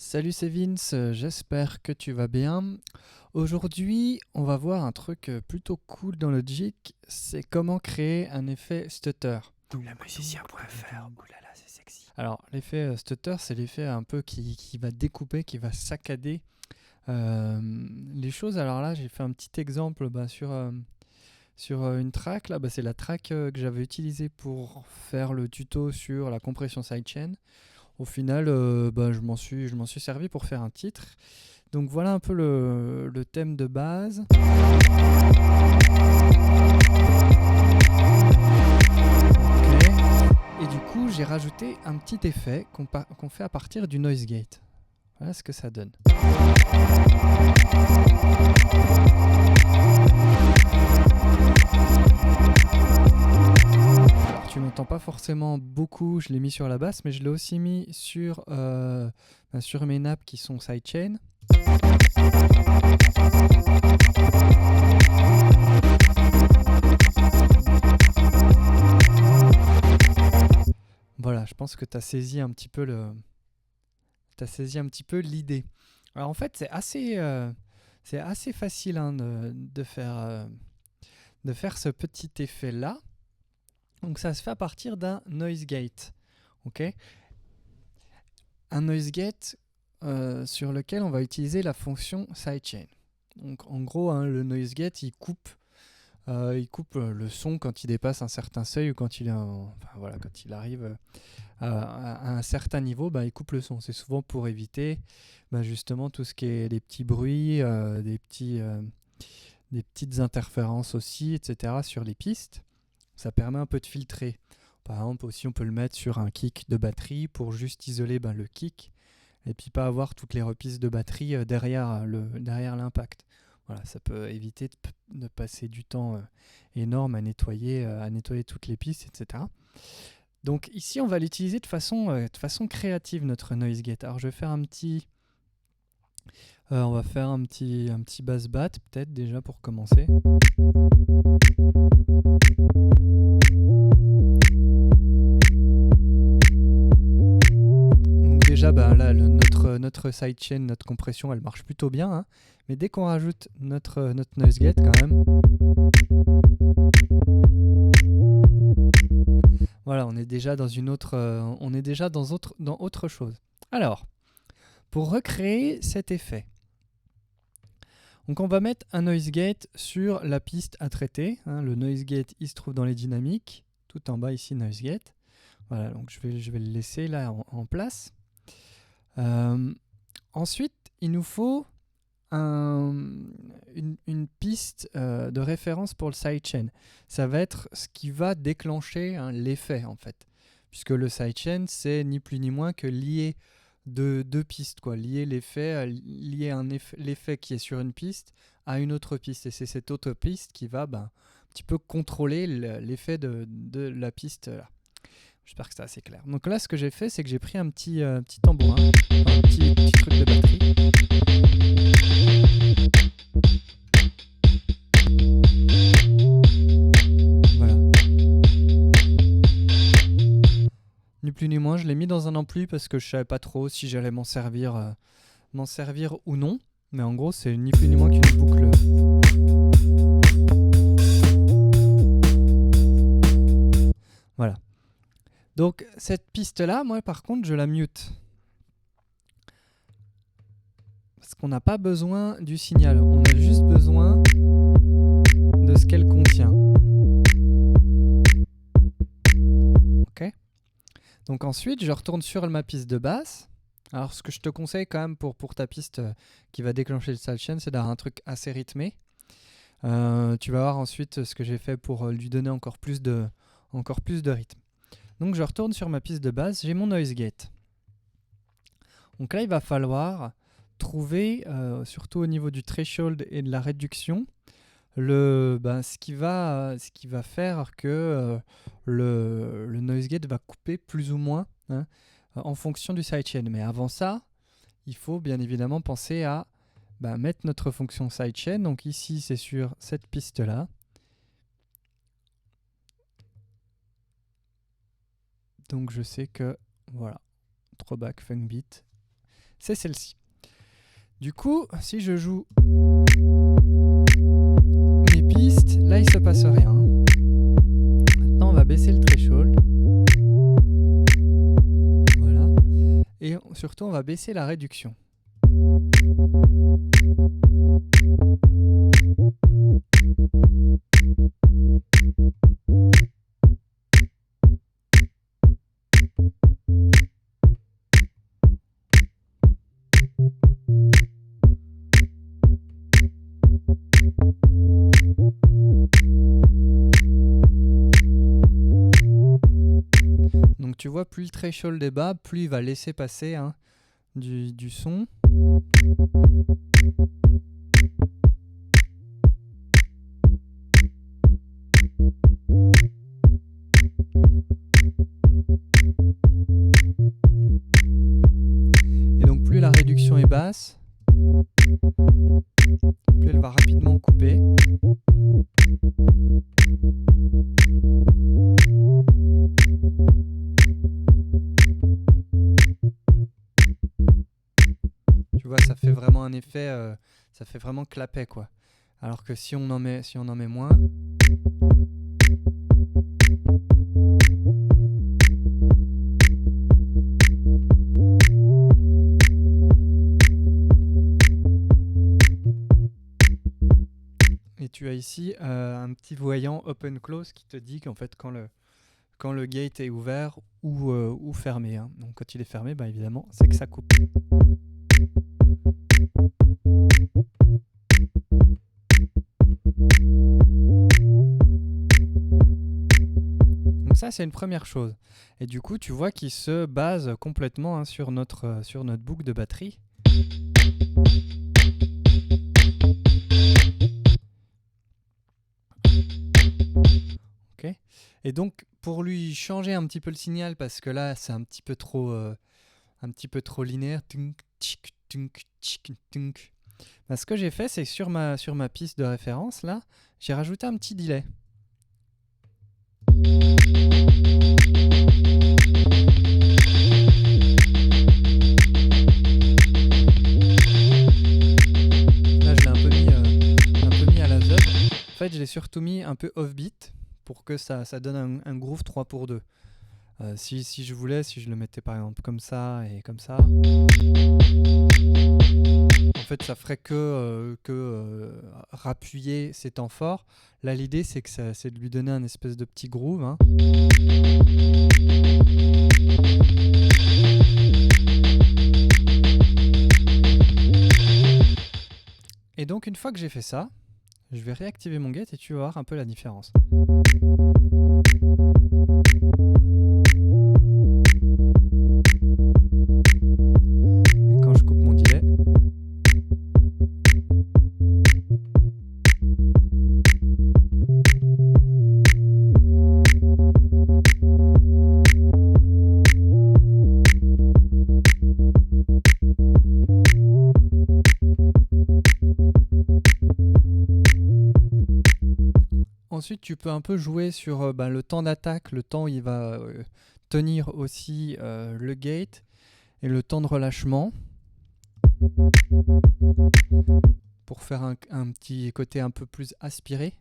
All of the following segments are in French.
Salut, c'est Vince, j'espère que tu vas bien. Aujourd'hui, on va voir un truc plutôt cool dans Logic, c'est comment créer un effet stutter. Le musicien.fr, oulala, c'est sexy. Alors, l'effet stutter, c'est l'effet un peu qui va découper, qui va saccader les choses. Alors là, j'ai fait un petit exemple sur une track. Là, c'est la track que j'avais utilisée pour faire le tuto sur la compression sidechain. Au final, je m'en suis servi pour faire un titre. Donc voilà un peu le thème de base. Ok. Et du coup, j'ai rajouté un petit effet qu'on fait à partir du noise gate. Voilà ce que ça donne. Alors tu n'entends pas forcément beaucoup, je l'ai mis sur la basse, mais je l'ai aussi mis sur mes nappes qui sont sidechain. Voilà, je pense que tu as saisi un petit peu l'idée. Alors en fait, c'est assez facile hein, de faire ce petit effet-là. Donc ça se fait à partir d'un noise gate. Ok, un noise gate sur lequel on va utiliser la fonction sidechain. Donc en gros, hein, le noise gate, il coupe le son quand il dépasse un certain seuil ou quand quand il arrive à un certain niveau, il coupe le son. C'est souvent pour éviter justement tout ce qui est les petits bruits, des petites interférences aussi, etc. sur les pistes. Ça permet un peu de filtrer. Par exemple, aussi, on peut le mettre sur un kick de batterie pour juste isoler le kick et puis pas avoir toutes les repistes de batterie derrière l'impact. Voilà, ça peut éviter de passer du temps énorme à nettoyer toutes les pistes, etc. Donc ici, on va l'utiliser de façon créative, notre noise gate. Alors je vais faire on va faire un petit bass bat peut-être déjà pour commencer. Donc déjà, là, notre sidechain, notre compression, elle marche plutôt bien. Hein. Mais dès qu'on rajoute notre noise gate quand même, voilà, on est déjà dans dans autre chose. Alors, pour recréer cet effet, donc on va mettre un noise gate sur la piste à traiter. Hein. Le noise gate, il se trouve dans les dynamiques, tout en bas ici, noise gate. Voilà, donc je vais le laisser là en place. Ensuite, il nous faut une piste de référence pour le sidechain. Ça va être ce qui va déclencher l'effet en fait. Puisque le sidechain, c'est ni plus ni moins que lier deux pistes, quoi. Lier l'effet qui est sur une piste à une autre piste. Et c'est cette autre piste qui va un petit peu contrôler l'effet de la piste là. J'espère que c'est assez clair. Donc là, ce que j'ai fait, c'est que j'ai pris un petit tambourin, un petit truc de batterie. Voilà. Ni plus ni moins, je l'ai mis dans un ampli parce que je savais pas trop si j'allais m'en servir ou non. Mais en gros, c'est ni plus ni moins qu'une boucle. Voilà. Donc cette piste-là, moi par contre, je la mute. Parce qu'on n'a pas besoin du signal. On a juste besoin de ce qu'elle contient. Ok. Donc ensuite, je retourne sur ma piste de basse. Alors ce que je te conseille quand même pour ta piste qui va déclencher le sidechain, c'est d'avoir un truc assez rythmé. Tu vas voir ensuite ce que j'ai fait pour lui donner encore plus de rythme. Donc je retourne sur ma piste de basse, j'ai mon noise gate. Donc là, il va falloir trouver, surtout au niveau du threshold et de la réduction, ce qui va faire que le noise gate va couper plus ou moins hein, en fonction du sidechain. Mais avant ça, il faut bien évidemment penser à mettre notre fonction sidechain. Donc ici, c'est sur cette piste-là. Donc je sais que, voilà, throwback funk beat, c'est celle-ci. Du coup, si je joue mes pistes, là il se passe rien. Maintenant on va baisser le threshold. Voilà. Et surtout on va baisser la réduction. Donc tu vois, plus le threshold est bas, plus il va laisser passer du son. Et donc plus la réduction est basse, plus elle va rapidement couper. Tu vois, ça fait vraiment un effet, ça fait vraiment clapet quoi. Alors que si on en met moins, et tu as ici un petit voyant open close qui te dit qu'en fait quand le gate est ouvert ou fermé. Hein. Donc quand il est fermé, bah, évidemment, c'est que ça coupe. Donc ça, c'est une première chose. Et du coup, tu vois qu'il se base complètement sur notre boucle de batterie. Okay. Et donc, pour lui changer un petit peu le signal, parce que là, c'est un petit peu trop linéaire. Ben, ce que j'ai fait, c'est que sur ma piste de référence, là, j'ai rajouté un petit delay. Là, je l'ai un peu mis à la zone. En fait, je l'ai surtout mis un peu off-beat pour que ça donne un groove 3/2. Si je voulais, si je le mettais par exemple comme ça et comme ça, en fait ça ferait que rappuyer ces temps forts. Là l'idée c'est de lui donner un espèce de petit groove. Hein. Et donc une fois que j'ai fait ça, je vais réactiver mon gate et tu vas voir un peu la différence. Et quand je coupe mon delay, ensuite, tu peux un peu jouer sur le temps d'attaque, le temps où il va tenir aussi le gate et le temps de relâchement pour faire un petit côté un peu plus aspiré.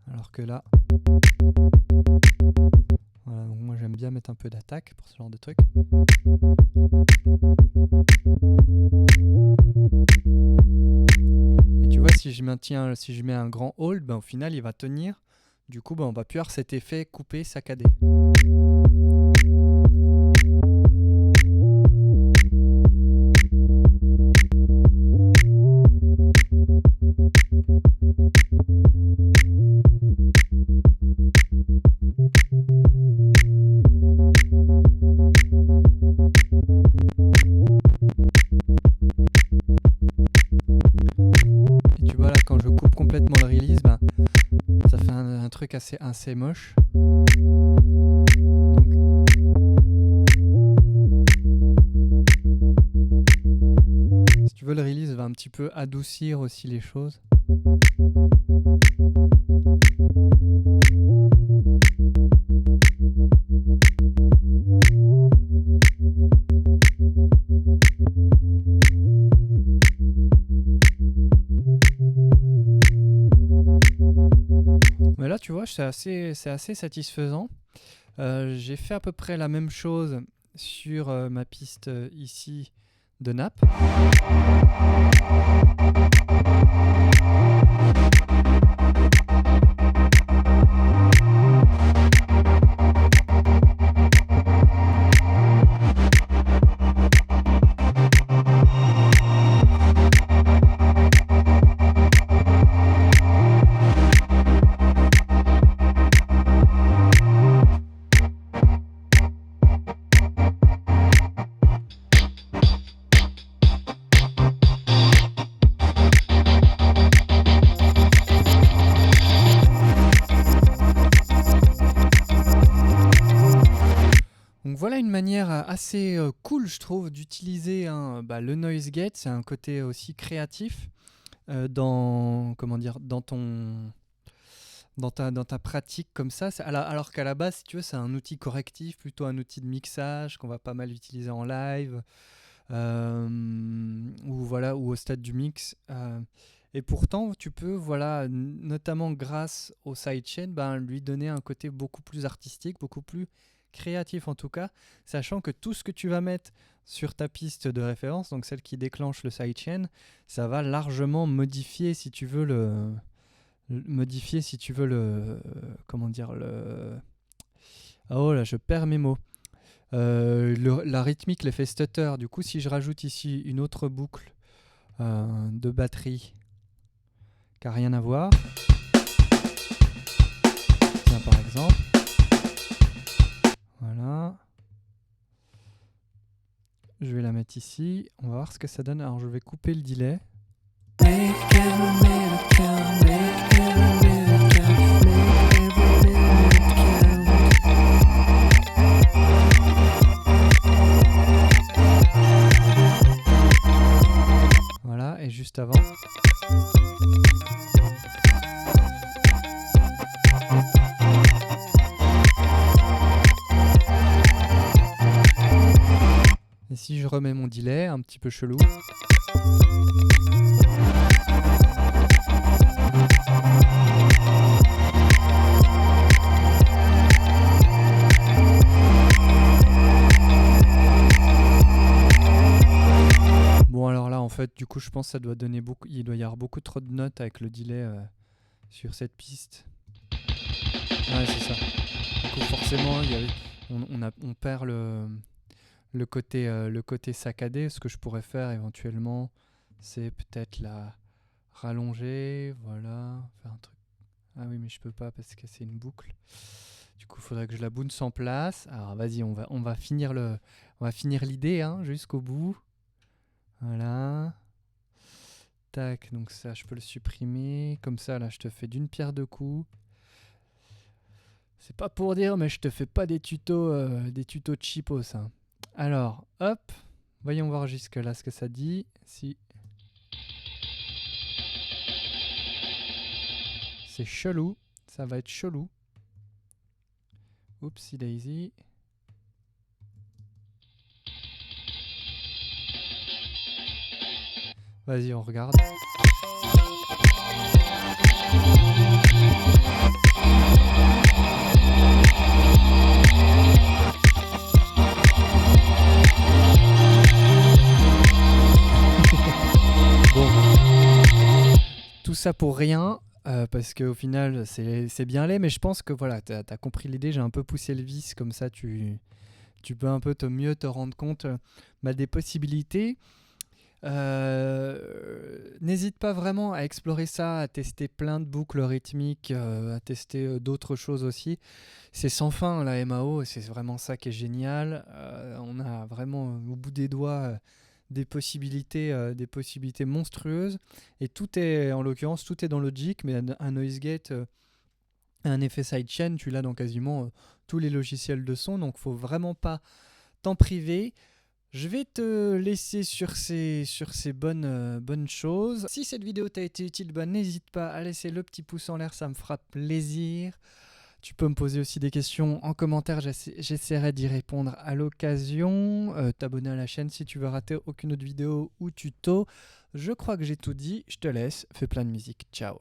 Alors que là, voilà, donc moi j'aime bien mettre un peu d'attaque pour ce genre de truc. Et tu vois, si je mets un grand hold, ben, au final il va tenir. Du coup, ben, on va plus avoir cet effet coupé, saccadé. Et tu vois là, quand je coupe complètement le release, ben, ça fait un truc assez moche. Donc, si tu veux, le release va un petit peu adoucir aussi les choses. ouais, c'est assez satisfaisant. J'ai fait à peu près la même chose sur ma piste ici de nappe. Donc voilà une manière assez cool, je trouve, d'utiliser le noise gate. C'est un côté aussi créatif dans, comment dire, dans ta pratique comme ça. Alors qu'à la base, si tu veux, c'est un outil correctif, plutôt un outil de mixage qu'on va pas mal utiliser en live ou au stade du mix. Et pourtant, tu peux, notamment grâce au sidechain, lui donner un côté beaucoup plus artistique, beaucoup plus créatif en tout cas, sachant que tout ce que tu vas mettre sur ta piste de référence, donc celle qui déclenche le sidechain, ça va largement modifier si tu veux comment dire oh là je perds mes mots, la rythmique, l'effet stutter. Du coup, si je rajoute ici une autre boucle de batterie qui n'a rien à voir, tiens, par exemple, voilà, je vais la mettre ici, on va voir ce que ça donne. Alors je vais couper le delay. Voilà, et juste avant. Et si je remets mon delay, un petit peu chelou. Bon alors là en fait du coup je pense que ça doit donner beaucoup, il doit y avoir beaucoup trop de notes avec le delay sur cette piste. Ouais c'est ça. Du coup forcément on perd le côté saccadé. Ce que je pourrais faire éventuellement c'est peut-être la rallonger, voilà, faire un truc. Ah oui mais je peux pas parce que c'est une boucle. Du coup il faudrait que je la bounce en place. Alors vas-y on va finir l'idée hein, jusqu'au bout. Voilà. Tac, donc ça, je peux le supprimer. Comme ça, là, je te fais d'une pierre deux coups. C'est pas pour dire, mais je te fais pas des tutos cheapos. Hein. Alors, hop. Voyons voir jusque là ce que ça dit. Si. C'est chelou. Ça va être chelou. Oupsie daisy. Vas-y, on regarde. Bon. Tout ça pour rien, parce qu'au final, c'est bien laid, mais je pense que voilà, t'as compris l'idée, j'ai un peu poussé le vice, comme ça tu peux un peu mieux te rendre compte des possibilités. N'hésite pas vraiment à explorer ça, à tester plein de boucles rythmiques, à tester d'autres choses aussi. C'est sans fin la MAO, et c'est vraiment ça qui est génial. On a vraiment au bout des doigts des possibilités monstrueuses, et tout est, en l'occurrence, tout est dans Logic, mais un noise gate, un effet sidechain, tu l'as dans quasiment tous les logiciels de son, donc faut vraiment pas t'en priver. Je vais te laisser sur ces bonnes choses. Si cette vidéo t'a été utile, n'hésite pas à laisser le petit pouce en l'air, ça me fera plaisir. Tu peux me poser aussi des questions en commentaire, j'essaierai d'y répondre à l'occasion. T'abonner à la chaîne si tu veux rater aucune autre vidéo ou tuto. Je crois que j'ai tout dit, je te laisse, fais plein de musique, ciao.